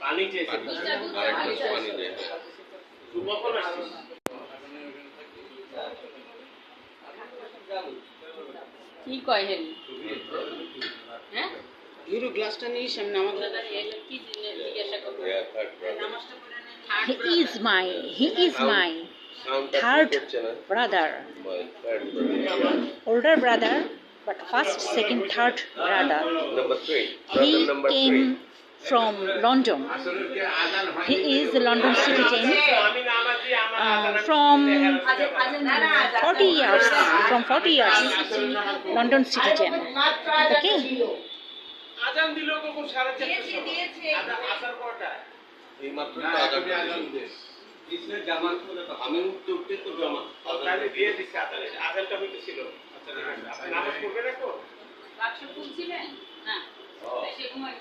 পানি চেয়েছে কি কয় হেন হ্যাঁ হিরো গ্লাসটা নিয়ে সামনে আমাদের কি জিজ্ঞাসা করব He is my third brother, older brother, but first, second, third brother. Number 3. He came from London. He is a London citizen from 40 years. From 40 years, London citizen. Okay. আজান দিল কখন 4:30 দিয়েছে আসার পরটা এই মাত্র আজান দিয়েছে জামাত করে আমি উঠতে তো জামাত আজান দিয়ে দিছে আজানটা হইতেছিল আচ্ছা নামাজ পড়বে না তো বাক্স খুলছিলেন না সে ঘুমাই